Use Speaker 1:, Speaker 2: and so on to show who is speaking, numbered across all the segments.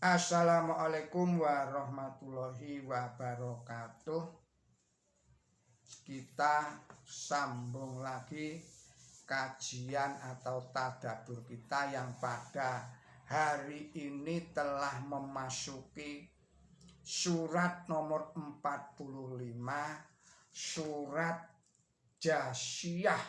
Speaker 1: Assalamualaikum warahmatullahi wabarakatuh. Kita sambung lagi kajian atau tadabbur kita yang pada hari ini telah memasuki surat nomor 45, surat Jasiyah,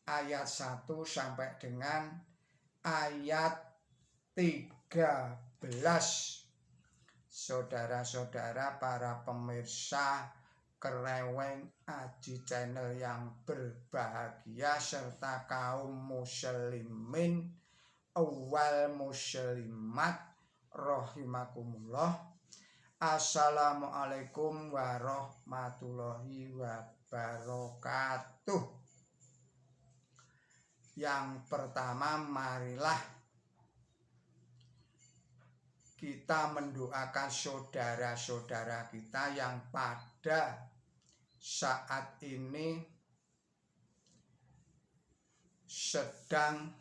Speaker 1: ayat 1 sampai dengan ayat 13. Saudara-saudara para pemirsa Kereweng Aji Channel yang berbahagia serta kaum muslimin wal muslimat rahimakumullah. Assalamualaikum warahmatullahi wabarakatuh. Yang pertama, marilah kita mendoakan saudara-saudara kita yang pada saat ini sedang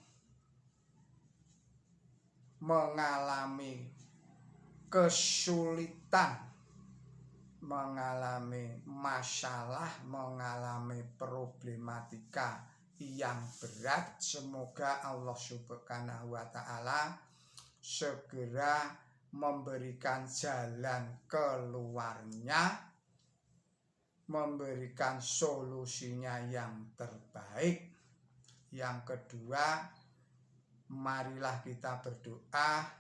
Speaker 1: mengalami kesulitan, mengalami masalah, mengalami problematika yang berat. Semoga Allah Subhanahu wa Ta'ala segera memberikan jalan keluarnya, memberikan solusinya yang terbaik. Yang kedua, marilah kita berdoa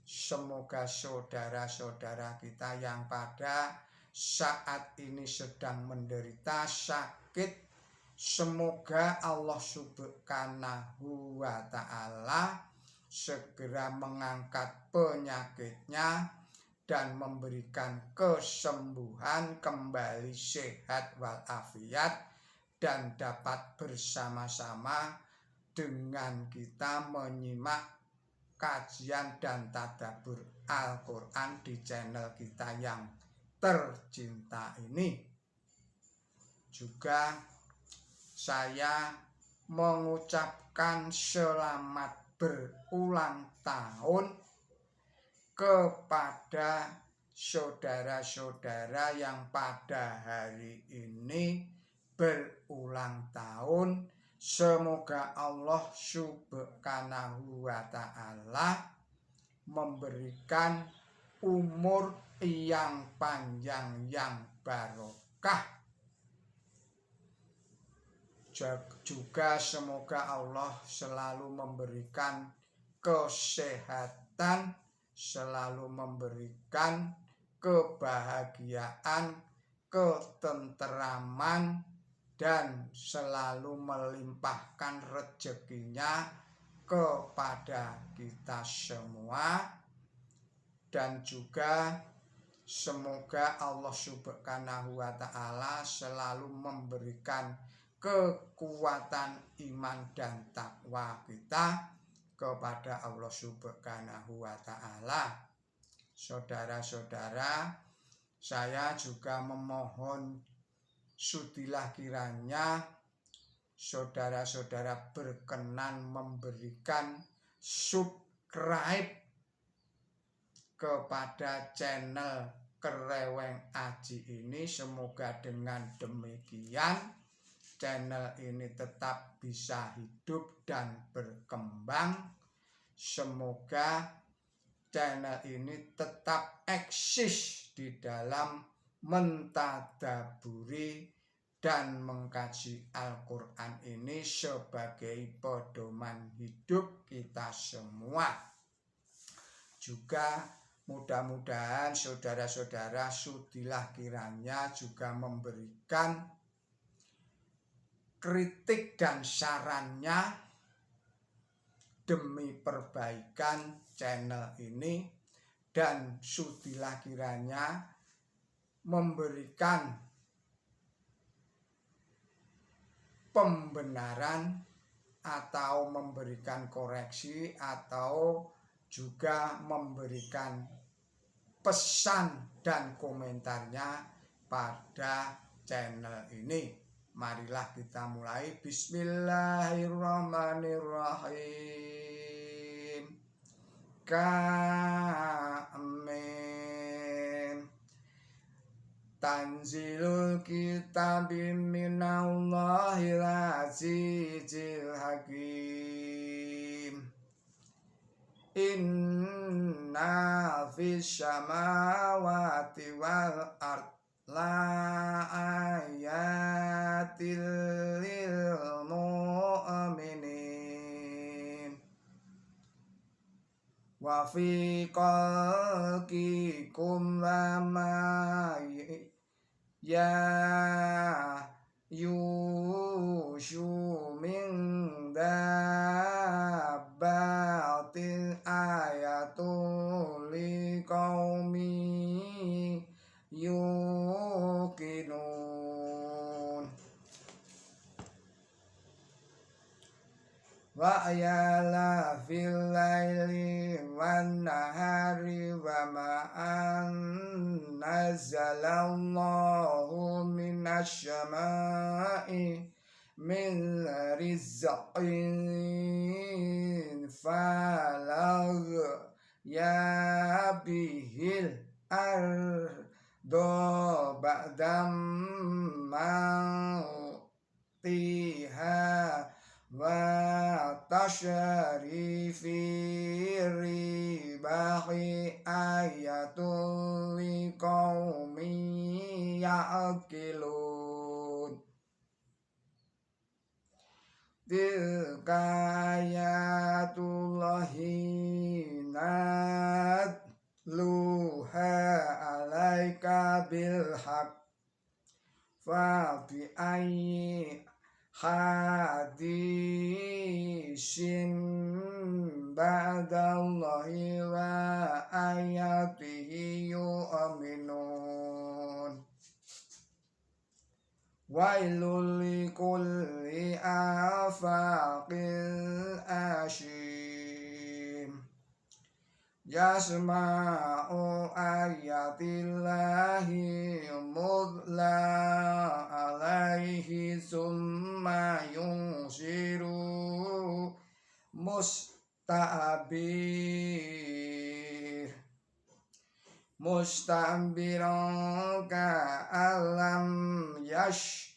Speaker 1: semoga saudara-saudara kita yang pada saat ini sedang menderita sakit, semoga Allah Subhanahu wa Ta'ala segera mengangkat penyakitnya dan memberikan kesembuhan, kembali sehat walafiat, dan dapat bersama-sama dengan kita menyimak kajian dan tadabbur Al-Quran di channel kita yang tercinta ini. Juga saya mengucapkan selamat berulang tahun kepada saudara-saudara yang pada hari ini berulang tahun. Semoga Allah Subhanahu wa Ta'ala memberikan umur yang panjang yang barokah. Juga semoga Allah selalu memberikan kesehatan, selalu memberikan kebahagiaan, ketenteraman, dan selalu melimpahkan rezekinya kepada kita semua. Dan juga semoga Allah Subhanahu wa Ta'ala selalu memberikan kekuatan iman dan takwa kita kepada Allah Subhanahu wa Ta'ala. Saudara-saudara, saya juga memohon sudilah kiranya saudara-saudara berkenan memberikan subscribe kepada channel Kereweng Aji ini. Semoga dengan demikian channel ini tetap bisa hidup dan berkembang. Semoga channel ini tetap eksis di dalam mentadaburi dan mengkaji Al-Quran ini sebagai pedoman hidup kita semua. Juga mudah-mudahan saudara-saudara sudilah kiranya juga memberikan kritik dan sarannya demi perbaikan channel ini, dan sudilah kiranya memberikan pembenaran atau memberikan koreksi atau juga memberikan pesan dan komentarnya pada channel ini. Marilah kita mulai. Bismillahirrahmanirrahim. Amin. Tanzilul kitabi minallahil azizil hakim. Inna fis samawati wal ard la ayatil lil mu'minin wa fi qalqikum lama ya yushu min dabbatil ayatul liqaumi yuqinun wa ayala fil laili wan nahari wa ma anzalallahu minasy syama'i min rizqin falagh ya bihil ardo ba'dam mautiha wa tashrifi ribahi ayatul liqaumi ya'qilun. Tilka ayatullahi natluha alaika bilhaq fa bi ayyi hadisin ba'dallahi wa ayatihi yu'minun. Wailul likulli afaqil ashim yasma'u ayatillahi mudla alaihi summa yunsiru mustambiran ka'alam yashma'aha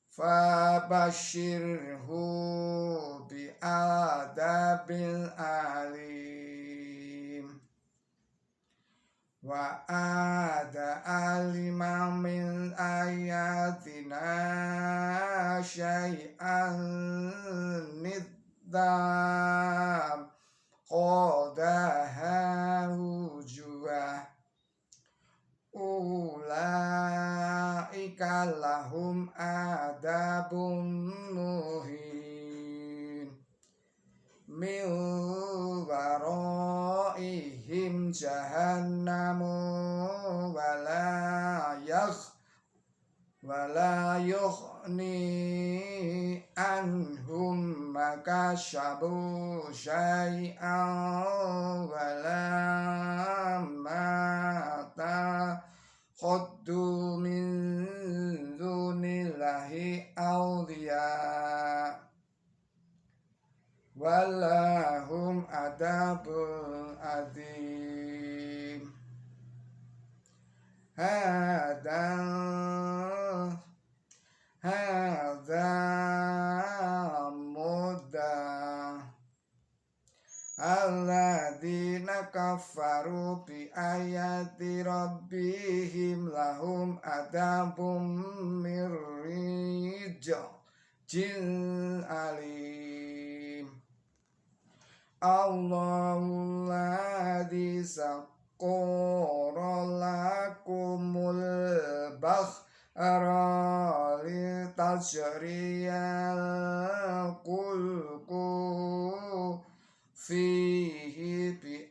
Speaker 1: fabashirhu bi adabil alim wa ada alima min ayatina syai'an niddam qadaha hujwa ulaika lahum adabun muhin min waraihim jahannamu wala yughni anhum makasyabu syai'an wala mata khuddu min dunillahi awliya walahum adabun adim. Hadza mudda alladzina kafaru bi ayati rabbihim lahum adabum mir rijzin alim. Allahul ladzi saqqara lakumul bahra litajriyal fulku fihi bi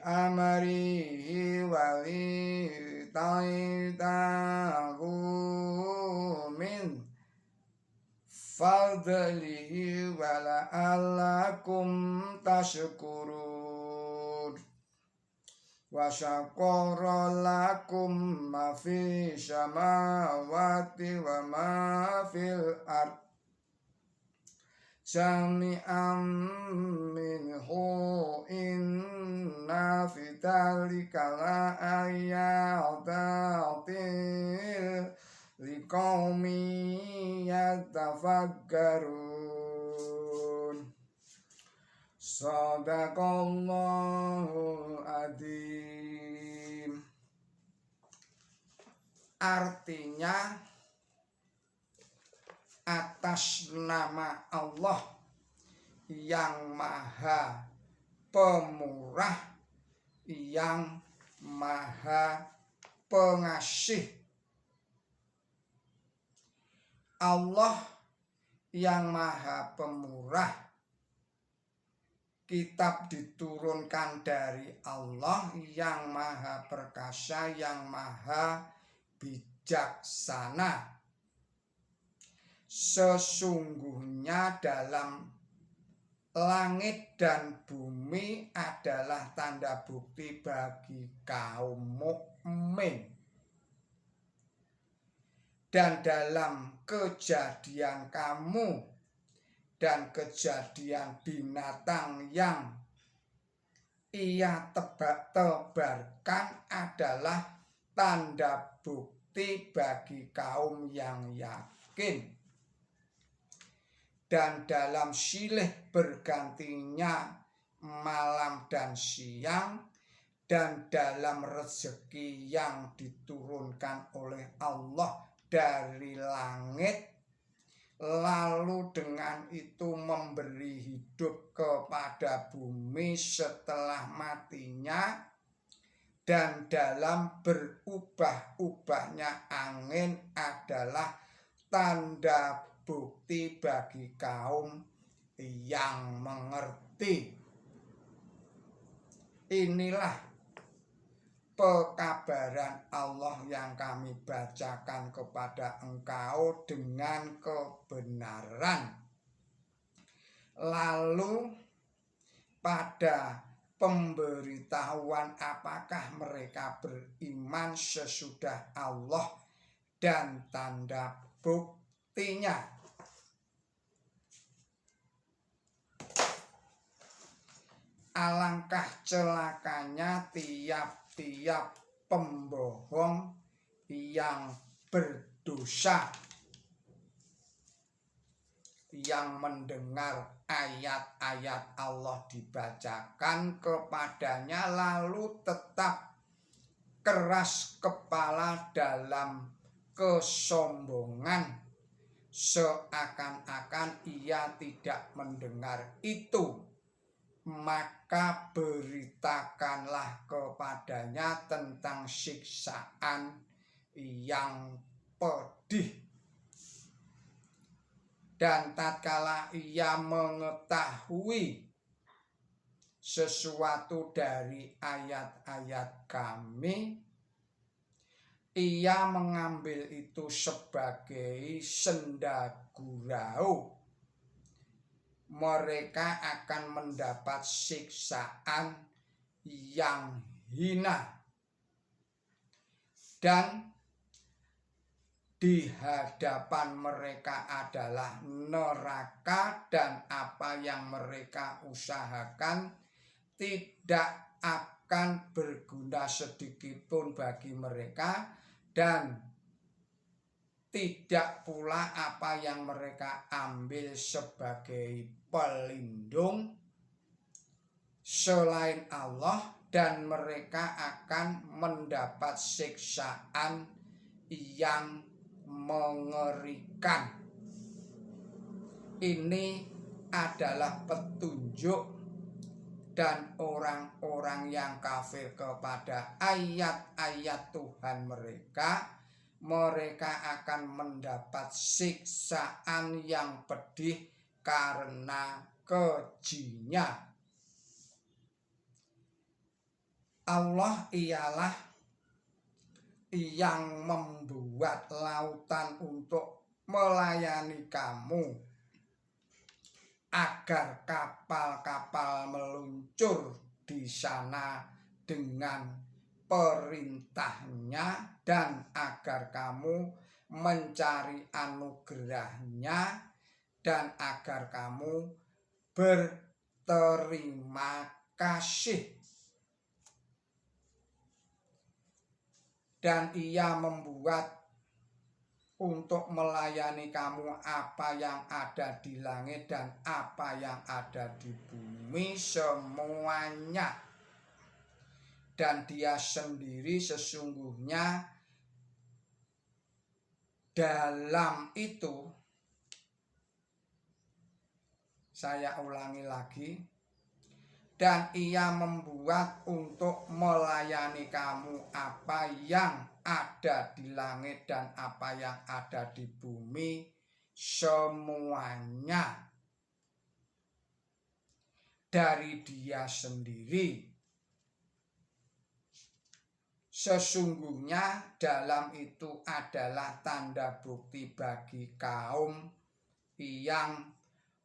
Speaker 1: amrihi walitaitahu min fadlihi wala'allakum tashkurun. Wa syakara lakum ma fi samawati wa ma fil ard jami'an minhu inna fi dzalika la ayatin liqaumin yatafakkarun. Shadaqallahul adzim. Artinya atas nama Allah yang maha pemurah, yang maha pengasih. Allah yang maha pemurah, kitab diturunkan dari Allah yang maha perkasa, yang maha bijaksana. Sesungguhnya dalam langit dan bumi adalah tanda bukti bagi kaum mukmin. Dan dalam kejadian kamu dan kejadian binatang yang ia tebarkan adalah tanda bukti bagi kaum yang yakin. Dan dalam silih bergantinya malam dan siang, dan dalam rezeki yang diturunkan oleh Allah dari langit, lalu dengan itu memberi hidup kepada bumi setelah matinya, dan dalam berubah-ubahnya angin adalah tanda bukti bagi kaum yang mengerti. Inilah pekabaran Allah yang kami bacakan kepada engkau dengan kebenaran. Lalu pada pemberitahuan apakah mereka beriman sesudah Allah dan tanda buktinya. Alangkah celakanya tiap-tiap pembohong yang berdosa, yang mendengar ayat-ayat Allah dibacakan kepadanya lalu tetap keras kepala dalam kesombongan, seakan-akan ia tidak mendengar itu. Maka beritakanlah kepadanya tentang siksaan yang pedih. Dan tatkala ia mengetahui sesuatu dari ayat-ayat kami, ia mengambil itu sebagai senda gurau. Mereka akan mendapat siksaan yang hina, dan di hadapan mereka adalah neraka, dan apa yang mereka usahakan tidak akan berguna sedikitpun bagi mereka, dan tidak pula apa yang mereka ambil sebagai pelindung selain Allah, dan mereka akan mendapat siksaan yang mengerikan. Ini adalah petunjuk, dan orang-orang yang kafir kepada ayat-ayat Tuhan mereka akan mendapat siksaan yang pedih karena kejinya. Allah ialah yang membuat lautan untuk melayani kamu, agar kapal-kapal meluncur di sana dengan perintahnya, dan agar kamu mencari anugerahnya dan agar kamu berterima kasih. Dan Ia membuat untuk melayani kamu apa yang ada di langit dan apa yang ada di bumi semuanya. Dan Dia sendiri sesungguhnya dalam itu, saya ulangi lagi, dan Ia membuat untuk melayani kamu apa yang ada di langit dan apa yang ada di bumi semuanya dari Dia sendiri. Sesungguhnya dalam itu adalah tanda bukti bagi kaum yang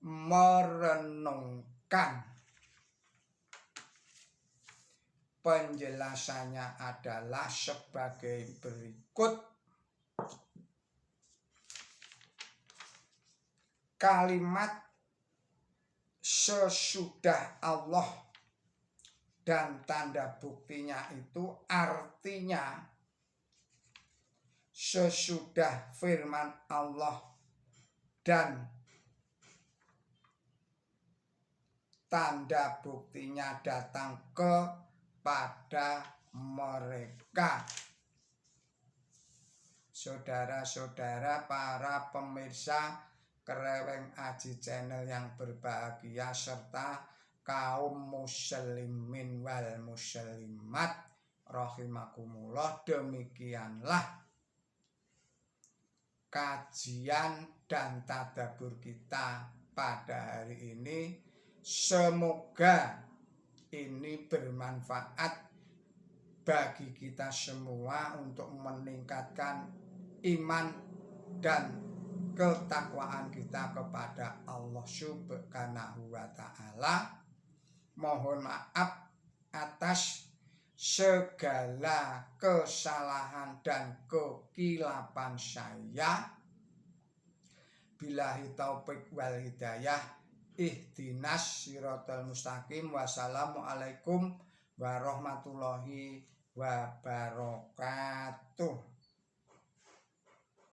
Speaker 1: merenungkan. Penjelasannya adalah sebagai berikut. Kalimat sesudah Allah dan tanda buktinya itu artinya sesudah firman Allah dan tanda buktinya datang kepada mereka. Saudara-saudara, para pemirsa Kreweng Aji Channel yang berbahagia serta kaum muslimin wal muslimat rahimakumullah, demikianlah kajian dan tadabbur kita pada hari ini. Semoga ini bermanfaat bagi kita semua untuk meningkatkan iman dan ketakwaan kita kepada Allah Subhanahu wa Ta'ala. Mohon maaf atas segala kesalahan dan kekilapan saya. Billahi taufik wal hidayah. Ihdinas siratal mustaqim. Wassalamualaikum warahmatullahi wabarakatuh.